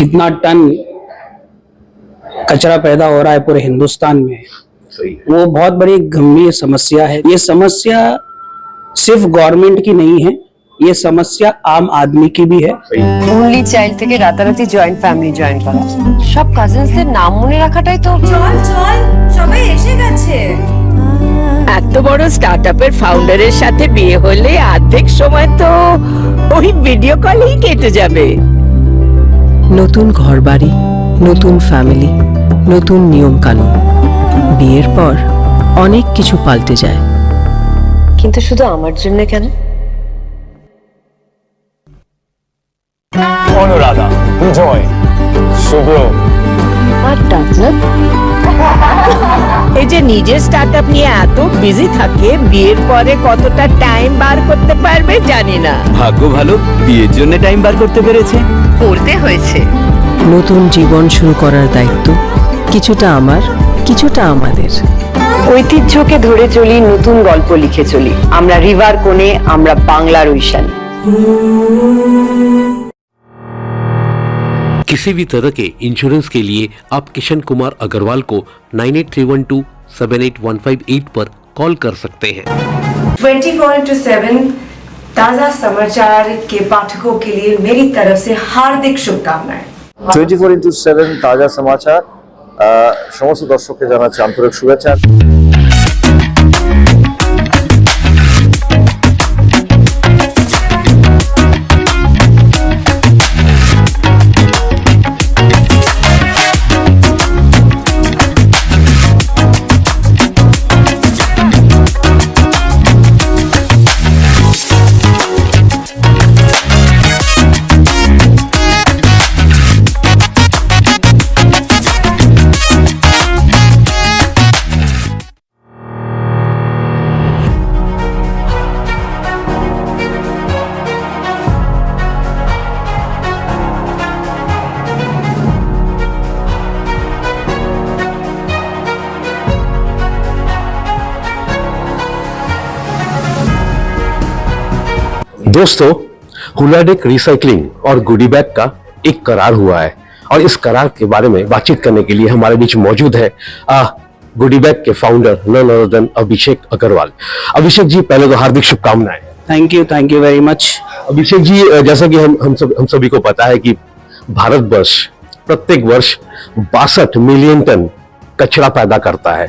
कितना टन कचरा पैदा हो रहा है पूरे हिंदुस्तान में, वो बहुत बड़ी गंभीर समस्या है। ये समस्या सिर्फ गवर्नमेंट की नहीं है, ये समस्या आम आदमी की भी है। ओनली चाइल्ड থেকে রাতারাতি জয়েন্ট ফ্যামিলি জয়েন করা, সব কাজিনসদের নাম মনে রাখাটাই তো। চল চল সবাই এসে গেছে। এত বড় স্টার্টআপের ফাউন্ডারের সাথে বিয়ে হলে অর্ধেক সময় তো ওই ভিডিও কলেই কেটে যাবে। নতুন ঘরবাড়ি, নতুন ফ্যামিলি, নতুন নিয়ম কানুন, বিয়ের পর অনেক কিছু পাল্টে যায়। কিন্তু শুধু আমার জন্য কেন? অনুরাধা, বিজয়, শুভ্র আর ডাকনাথ এই যে নিজের স্টার্টআপ নিয়ে এত বিজি থাকে, বিয়ের পরে কতটা টাইম বার করতে পারবে জানি না। ভাগ্য ভালো, বিয়ের জন্য টাইম বার করতে পেরেছে। করতে হয়েছে। নতুন জীবন শুরু করার দায়িত্ব কিছুটা আমার, কিছুটা আমাদের। ঐতিহ্যকে ধরে চলি, নতুন গল্প লিখে চলি। আমরা রিভার কোণে, আমরা বাংলার ঐশান। किसी भी तरह के इंश्योरेंस के लिए आप किशन कुमार अग्रवाल को 9831278158 पर कॉल कर सकते हैं। 24/7 ताजा समाचार के पाठकों के लिए मेरी तरफ से हार्दिक शुभकामनाएं। 24/7 তাজা সমাচার সমস্ত দর্শককে জানাচ্ছি আন্তরিক শুভেচ্ছা। दोस्तों, हुलाडेक रिसाइकलिंग और गुडी बैग का एक करार हुआ है और इस करार के बारे में बातचीत करने के लिए हमारे बीच मौजूद है गुडी बैग के founder none other than Abhishek Agarwal. Abhishek ji, पहले तो हार्दिक शुभकामनाएं। Thank you very much. Abhishek ji, जैसा कि हम सभी को पता है कि भारतवर्ष प्रत्येक वर्ष 62 मिलियन टन कचरा पैदा करता है,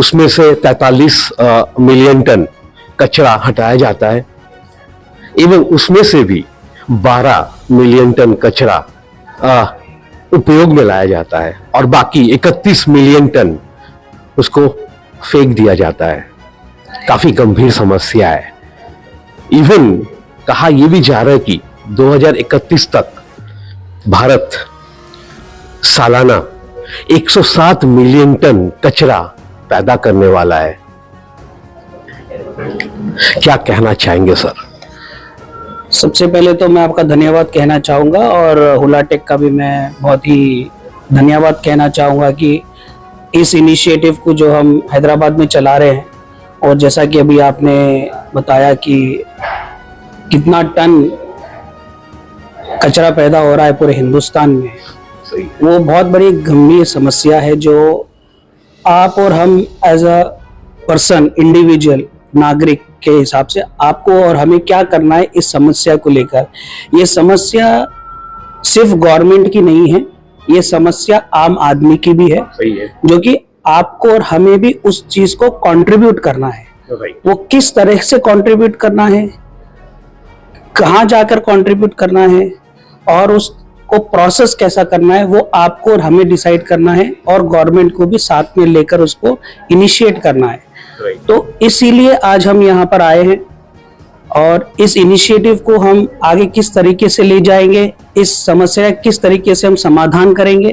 उसमें से 43 मिलियन टन कचरा हटाया जाता है एवं उसमें से भी 12 मिलियन टन कचरा उपयोग में लाया जाता है और बाकी 31 मिलियन टन उसको फेंक दिया जाता है। काफी गंभीर समस्या है। इवन कहा यह भी जा रहा है कि 2031 तक भारत सालाना 107 मिलियन टन कचरा पैदा करने वाला है। क्या कहना चाहेंगे सर? सबसे पहले तो मैं आपका धन्यवाद कहना चाहूँगा और हुलाटेक का भी मैं बहुत ही धन्यवाद कहना चाहूँगा कि इस इनिशिएटिव को जो हम हैदराबाद में चला रहे हैं, और जैसा कि अभी आपने बताया कि कितना टन कचरा पैदा हो रहा है पूरे हिंदुस्तान में, वो बहुत बड़ी गंभीर समस्या है जो आप और हम एज अ पर्सन, इंडिविजुअल नागरिक के हिसाब से आपको और हमें क्या करना है इस समस्या को लेकर। ये समस्या सिर्फ गवर्नमेंट की नहीं है, ये समस्या आम आदमी की भी है, जो कि आपको और हमें भी उस चीज को कंट्रीब्यूट करना है। वो किस तरह से कंट्रीब्यूट करना है, कहाँ जाकर कंट्रीब्यूट करना है और उसको प्रोसेस कैसा करना है, वो आपको और हमें डिसाइड करना है और गवर्नमेंट को भी साथ में लेकर उसको इनिशिएट करना है। तो इसीलिए आज हम यहाँ पर आए हैं और इस इनिशिएटिव को हम आगे किस तरीके से ले जाएंगे, इस समस्या किस तरीके से हम समाधान करेंगे,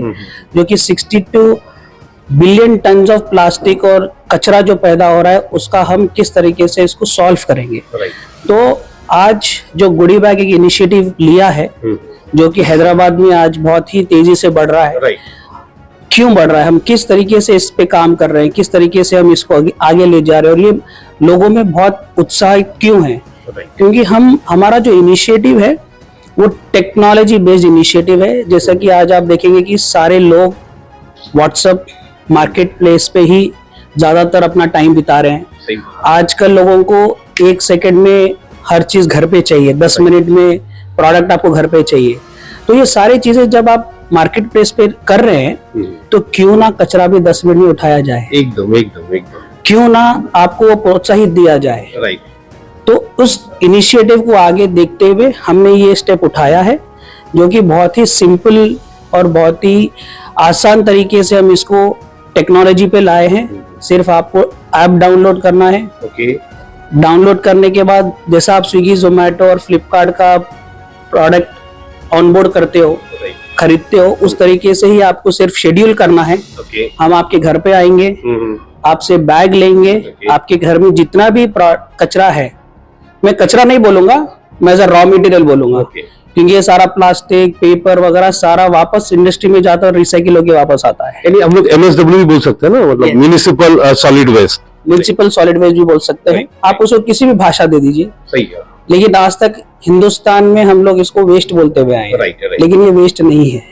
जो कि 62 बिलियन टन ऑफ प्लास्टिक और कचरा जो पैदा हो रहा है उसका हम किस तरीके से इसको सॉल्व करेंगे। तो आज जो गुडी बैग एक इनिशिएटिव लिया है जो कि हैदराबाद में आज बहुत ही तेजी से बढ़ रहा है। क्यों बढ़ रहा है, हम किस तरीके से इस पे काम कर रहे हैं, किस तरीके से हम इसको आगे ले जा रहे हैं और ये लोगों में बहुत उत्साह क्यों है, क्योंकि हमारा जो इनिशिएटिव है वो टेक्नोलॉजी बेस्ड इनिशिएटिव है। जैसा कि आज आप देखेंगे कि सारे लोग व्हाट्सएप मार्केट प्लेस पे ही ज्यादातर अपना टाइम बिता रहे हैं। आजकल लोगों को 1 सेकंड में हर चीज घर पे चाहिए, 10 मिनट में प्रोडक्ट आपको घर पे चाहिए। तो ये सारी चीजें जब आप मार्केट प्लेस पे कर रहे हैं तो क्यों ना कचरा भी 10 मिनट में उठाया जाए, एकदम एकदम एकदम क्यों ना आपको वो प्रोत्साहित दिया जाए। राइट। तो उस इनिशिएटिव को आगे देखते हुए हमने ये स्टेप उठाया है, जो कि बहुत ही सिंपल और बहुत ही आसान तरीके से हम इसको टेक्नोलॉजी पे लाए हैं। सिर्फ आपको ऐप डाउनलोड करना है। ओके। डाउनलोड करने के बाद जैसा आप स्विगी, जोमेटो और फ्लिपकार्ट का प्रोडक्ट ऑनबोर्ड करते हो, खरीदते हो, उस तरीके से ही आपको सिर्फ शेड्यूल करना है। ओके। हम आपके घर पे आएंगे, आपसे बैग लेंगे, आपके घर में जितना भी कचरा है, मैं कचरा नहीं बोलूंगा, मैं एज अ रॉ मटेरियल बोलूंगा, क्योंकि ये सारा प्लास्टिक, पेपर वगैरह सारा वापस इंडस्ट्री में जाता है और रिसाइकिल होकर वापस आता है। यानी हम लोग MSW भी बोल सकते हैं ना, मतलब municipal solid waste. Municipal solid waste भी बोल सकते हैं, आप उसको किसी भी भाषा दे दीजिए। सही है। लेकिन आज तक हिंदुस्तान में हम लोग इसको वेस्ट बोलते हुए आए हैं। राइट। लेकिन ये वेस्ट नहीं है,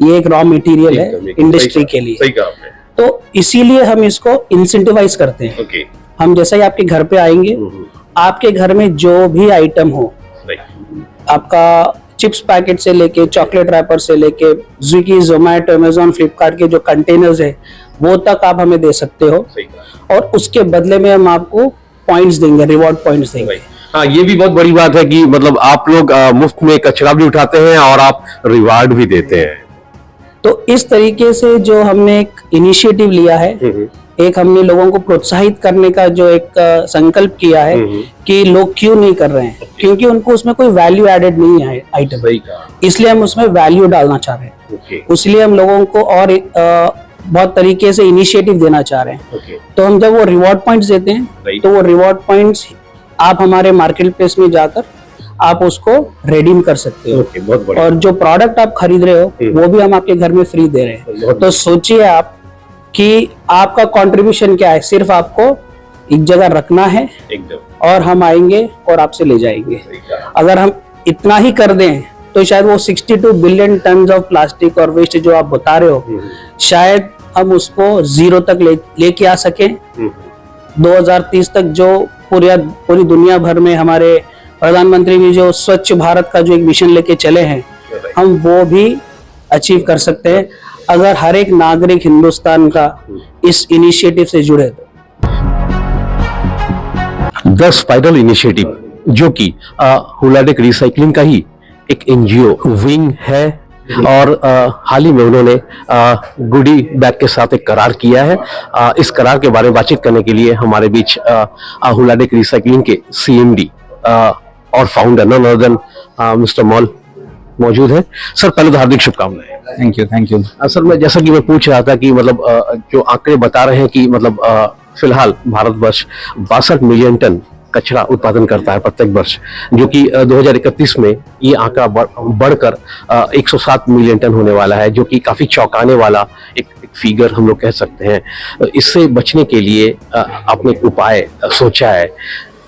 ये एक रॉ मटेरियल है इंडस्ट्री के लिए। सही कहा आपने। तो इसीलिए हम इसको इंसेंटिवाइज करते हैं। ओके। हम जैसा ही आपके घर पे आएंगे, आपके घर में जो भी आइटम हो, आपका चिप्स पैकेट से लेके चॉकलेट रैपर से लेके स्विगी, जोमेटो, अमेजोन, फ्लिपकार्ट के जो कंटेनर्स है वो तक आप हमें दे सकते हो, और उसके बदले में हम आपको पॉइंट्स देंगे, रिवॉर्ड पॉइंट्स देंगे। हाँ, ये भी बहुत बड़ी बात है कि मतलब आप लोग मुफ्त में कचरा भी उठाते हैं और आप रिवार्ड भी देते हैं। तो इस तरीके से जो हमने एक इनिशिएटिव लिया है, एक हमने लोगों को प्रोत्साहित करने का जो एक संकल्प किया है कि लोग क्यों नहीं कर रहे हैं, क्योंकि उनको उसमें कोई वैल्यू एडेड नहीं है आइटम, इसलिए हम उसमें वैल्यू डालना चाह रहे हैं। इसलिए हम लोगों को और बहुत तरीके से इनिशिएटिव देना चाह रहे हैं। तो हम जब वो रिवॉर्ड पॉइंट्स देते हैं तो वो रिवॉर्ड पॉइंट्स आप हमारे मार्केट प्लेस में जाकर आप उसको रिडीम कर सकते हो। और जो प्रोडक्ट आप खरीद रहे हो वो भी हम आपके घर में फ्री दे रहे हैं। तो सोचिए आप कि आपका कंट्रीब्यूशन क्या है, सिर्फ आपको एक जगह रखना है और हम आएंगे और आपसे ले जाएंगे। अगर हम इतना ही कर दें तो शायद वो 62 बिलियन टन ऑफ प्लास्टिक और वेस्ट जो आप बता रहे हो, शायद हम उसको 0 तक लेके आ सके। 2030 तक जो पूरी दुनिया भर में हमारे प्रधानमंत्री भी जो स्वच्छ भारत का जो एक मिशन लेके चले हैं, हम वो भी अचीव कर सकते हैं अगर हर एक नागरिक हिंदुस्तान का इस इनिशिएटिव से जुड़े। 10 स्पाइरल इनिशिएटिव जो कि हुलाडेक रिसाइकलिंग का ही एक NGO विंग है, और हाल ही में उन्होंने गुडी बैग के साथ एक करार किया है। इस करार के बारे में बातचीत करने के लिए हमारे बीच हुलाडेक रिसाइकलिंग के CMD और founder none other than mister Mall मौजूद है। सर, पहले तो हार्दिक शुभकामनाएं। Thank you. सर, मैं जैसा कि मैं पूछ रहा था कि मतलब जो आंकड़े बता रहे हैं कि मतलब फिलहाल भारतवर्ष 62 मिलियन टन कचरा उत्पादन करता है प्रत्येक वर्ष, जो कि 2031 में ये आंकड़ा बढ़कर 107 मिलियन टन होने वाला है, जो कि काफी चौंकाने वाला एक फिगर हम लोग कह सकते हैं। इससे बचने के लिए आपने एक उपाय सोचा है,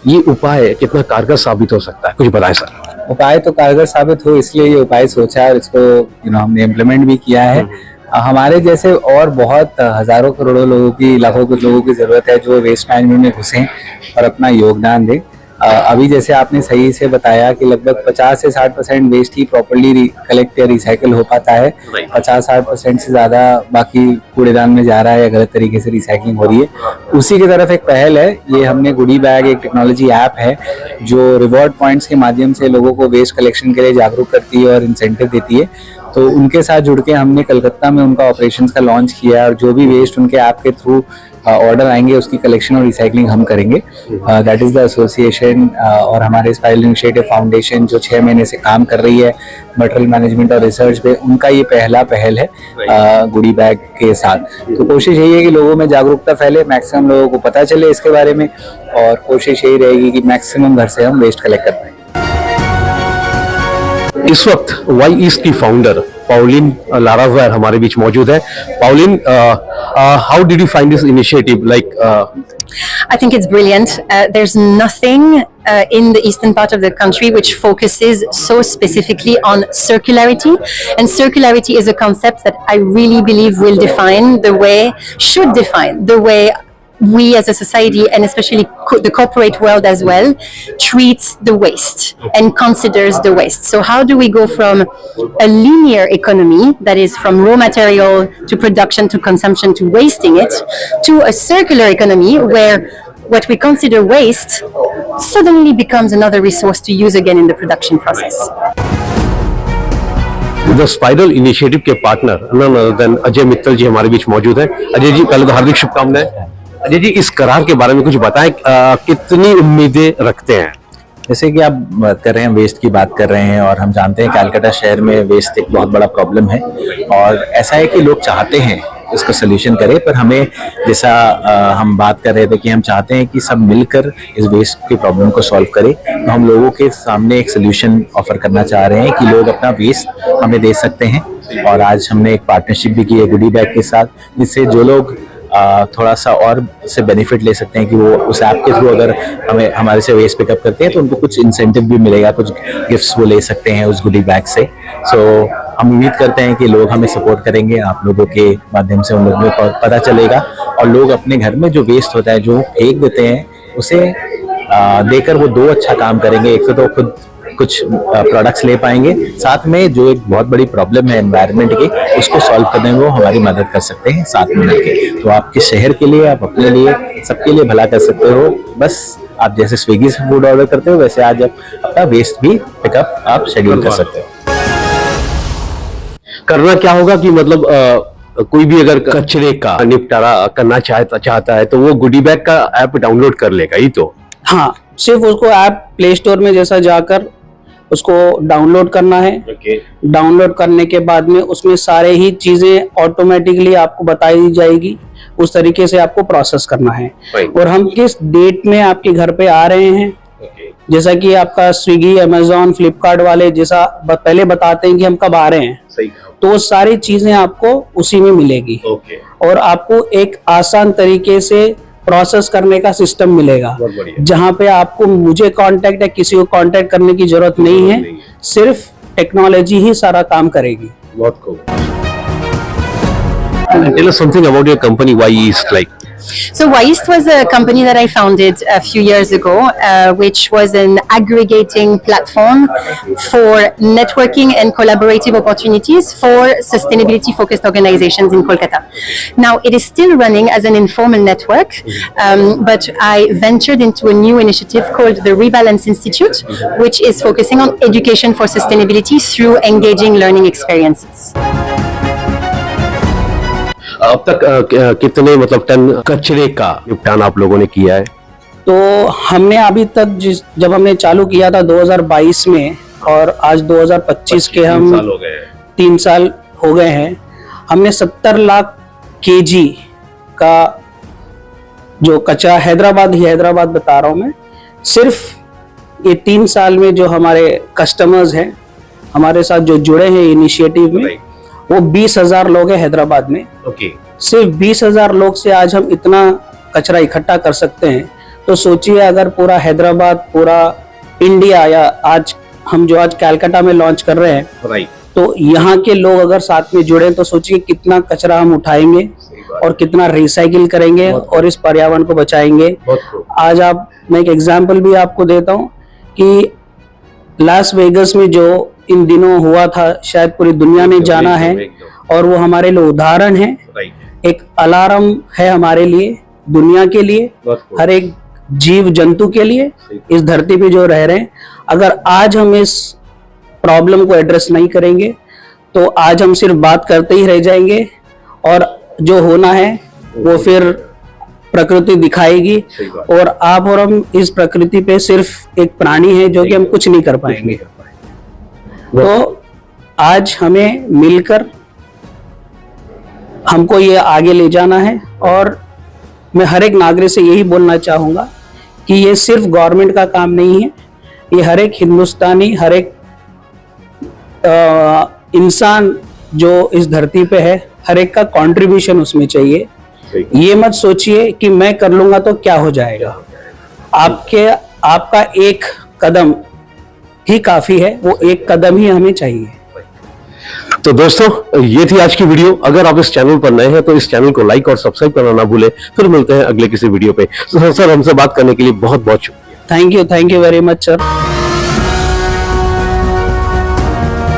ये उपाय कितना कारगर साबित हो सकता है, कुछ बताएं सर। उपाय तो कारगर साबित हो इसलिए ये उपाय सोचा है और इसको हमने इम्प्लीमेंट भी किया है। हमारे जैसे और बहुत हजारों करोड़ों लोगों की, लाखों लोगों की जरूरत है जो वेस्ट मैनेजमेंट में घुसे और अपना योगदान दें। अभी जैसे आपने सही से बताया कि लगभग 50 से 60% वेस्ट ही प्रॉपर्ली कलेक्ट या रिसाइकल हो पाता है, 50-60% से ज्यादा बाकी कूड़ेदान में जा रहा है या गलत तरीके से रिसाइकलिंग हो रही है। उसी की तरफ एक पहल है, ये हमने गुडी बैग एक टेक्नोलॉजी ऐप है जो रिवॉर्ड पॉइंट्स के माध्यम से लोगों को वेस्ट कलेक्शन के लिए जागरूक करती है और इंसेंटिव देती है। तो उनके साथ जुड़ के हमने कलकत्ता में उनका ऑपरेशंस का लॉन्च किया है और जो भी वेस्ट उनके ऐप के थ्रू ऑर्डर आएंगे उसकी कलेक्शन और रिसाइकलिंग हम करेंगे। That is the association. और हमारे स्पाइरल इनिशिएटिव फाउंडेशन जो 6 महीने से काम कर रही है मटेरियल मैनेजमेंट और रिसर्च पे, उनका ये पहला पहल है गुडी बैग के साथ। तो कोशिश यही है कि लोगों में जागरूकता फैले, मैक्सिमम लोगों को पता चले इसके बारे में, और कोशिश यही रहेगी कि मैक्सिमम घर से हम वेस्ट कलेक्ट कर पाएं। इस वक्त वाई ईस्ट की फाउंडर पाउलिन लारावेयर हमारे बीच मौजूद है। Pauline, how did you find this initiative? Like I think it's brilliant. There's nothing in the eastern part of the country which focuses so specifically on circularity. And circularity is a concept that I really believe will should define the way we as a society, and especially the corporate world as well, treats the waste and considers the waste. So how do we go from a linear economy, that is from raw material to production to consumption to wasting it, to a circular economy where what we consider waste suddenly becomes another resource to use again in the production process. The Spiral Initiative के partner none other than Ajay Mittal ji हमारे बीच मौजूद हैं। अजय जी, पहले तो हार्दिक शुभकामनाएं। अजय जी, इस करार के बारे में कुछ बताएं, कितनी उम्मीदें रखते हैं? जैसे कि आप कर रहे हैं, वेस्ट की बात कर रहे हैं, और हम जानते हैं कलकत्ता शहर में वेस्ट एक बहुत बड़ा प्रॉब्लम है, और ऐसा है कि लोग चाहते हैं इसको सोल्यूशन करें, पर हमें जैसा हम बात कर रहे थे कि हम चाहते हैं कि सब मिलकर इस वेस्ट की प्रॉब्लम को सॉल्व करें, तो हम लोगों के सामने एक सोल्यूशन ऑफर करना चाह रहे हैं कि लोग अपना वेस्ट हमें दे सकते हैं। और आज हमने एक पार्टनरशिप भी की है गुडी बैग के साथ, जिससे जो लोग थोड़ा सा और से बेनिफिट ले सकते हैं कि वो उस ऐप के थ्रू अगर हमारे से वेस्ट पिकअप करते हैं तो उनको कुछ इंसेंटिव भी मिलेगा, कुछ गिफ्ट्स वो ले सकते हैं उस गुडी बैग से। सो हम उम्मीद करते हैं कि लोग हमें सपोर्ट करेंगे, आप लोगों के माध्यम से उन लोगों को पता चलेगा, और लोग अपने घर में जो वेस्ट होता है, जो फेंक देते हैं, उसे देकर वो दो अच्छा काम करेंगे। एक तो खुद कुछ प्रोडक्ट्स ले पाएंगे, साथ में जो एक बहुत बड़ी प्रॉब्लम है एनवायरनमेंट की, उसको सॉल्व करने में वो हमारी मदद कर सकते हैं साथ में मिलके। तो आपके शहर के लिए, आप अपने लिए, सबके लिए भला कर सकते हो। बस आप जैसे स्विगी से फूड ऑर्डर करते हो, वैसे आज आप अपना वेस्ट भी पिकअप आप शेड्यूल कर सकते हो। करना क्या होगा कि मतलब कोई भी अगर कचरे का निपटारा करना चाहता है तो वो गुडी बैग का ऐप डाउनलोड कर लेगा ही तो? हाँ, सिर्फ उसको ऐप प्ले स्टोर में जैसा जाकर उसको डाउनलोड करना है। डाउनलोड करने के बाद में उसमें सारे ही चीजें ऑटोमेटिकली आपको बताई जाएगी, उस तरीके से आपको प्रोसेस करना है। और हम किस डेट में आपके घर पे आ रहे हैं, जैसा कि आपका स्विगी, अमेजोन, फ्लिपकार्ट वाले जैसा पहले बताते हैं कि हम कब आ रहे हैं, तो वो सारी चीजें आपको उसी में मिलेगी। और आपको एक आसान तरीके से प्रोसेस करने का सिस्टम मिलेगा, जहां पे आपको मुझे कांटेक्ट या किसी को कांटेक्ट करने की जरूरत नहीं है, सिर्फ टेक्नोलॉजी ही सारा काम करेगी। बहुत खूब। Tell us something about your company, Why East, like. So Whyist was a company that I founded a few years ago, which was an aggregating platform for networking and collaborative opportunities for sustainability-focused organizations in Kolkata. Now, it is still running as an informal network, but I ventured into a new initiative called the Rebalance Institute, which is focusing on education for sustainability through engaging learning experiences. अब तक कितने मतलब ton कचरे का निपटान आप लोगों ने किया है? तो हमने अभी तक जब हमने चालू किया था 2022 में, और आज 2025 के हम 3 साल हो गए हैं, हमने 70 लाख केजी का जो कचरा हैदराबाद बता रहा हूं मैं, सिर्फ ये 3 साल में जो हमारे कस्टमर्स हैं हमारे साथ जो जुड़े हैं इनिशिएटिव में, वो 20,000 लोग हैं हैदराबाद में। सिर्फ 20,000 लोग से आज हम इतना कचरा इकट्ठा कर सकते हैं, तो सोचिए अगर पूरा हैदराबाद, पूरा इंडिया, या आज हम जो आज कलकत्ता में लॉन्च कर रहे हैं, तो यहाँ के लोग अगर साथ में जुड़े तो सोचिए कितना कचरा हम उठाएंगे और कितना रिसाइकिल करेंगे और इस पर्यावरण को बचाएंगे। आज मैं एक एग्जाम्पल भी आपको देता हूँ कि लास वेगस में जो इन दिनों हुआ था, शायद पूरी दुनिया ने जाना है, और वो हमारे लिए उदाहरण है, एक अलार्म है हमारे लिए, दुनिया के लिए, हर एक जीव जंतु के लिए, इस धरती पे जो रह रहे हैं। अगर आज हम इस प्रॉब्लम को एड्रेस नहीं करेंगे तो आज हम सिर्फ बात करते ही रह जाएंगे, और जो होना है वो फिर प्रकृति दिखाएगी, और आप और हम इस प्रकृति पे सिर्फ एक प्राणी है जो कि हम कुछ नहीं कर पाएंगे। तो आज हमें मिलकर हमको ये आगे ले जाना है, और मैं हर एक नागरिक से यही बोलना चाहूँगा कि ये सिर्फ गवर्नमेंट का काम नहीं है, ये हर एक हिंदुस्तानी, हर एक इंसान जो इस धरती पे है, हर एक का कंट्रीब्यूशन उसमें चाहिए। ये मत सोचिए कि मैं कर लूंगा तो क्या हो जाएगा। आपका एक कदम ही काफी है, वो एक कदम ही हमें चाहिए। तो दोस्तों, ये थी आज की वीडियो। अगर आप इस चैनल पर नए हैं तो इस चैनल को लाइक और सब्सक्राइब करना ना भूलें। फिर मिलते हैं अगले किसी वीडियो पे। सर, हमसे बात करने के लिए बहुत बहुत शुक्रिया। Thank you very much sir.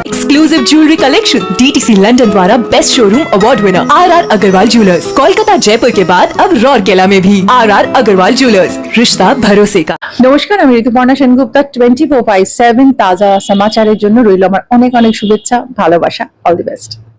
Exclusive jewellery collection DTC London द्वारा best showroom award winner RR Agarwal jewellers, Kolkata Jaipur के बाद अब रौरकेला में भी RR अग्रवाल ज्वेलर्स, रिश्ता भरोसे का। নমস্কার, আমি ঋতুপর্ণা সেনগুপ্তা। 24/7 তাজা সমাচারের জন্য রইল আমার অনেক অনেক শুভেচ্ছা, ভালোবাসা। All the best.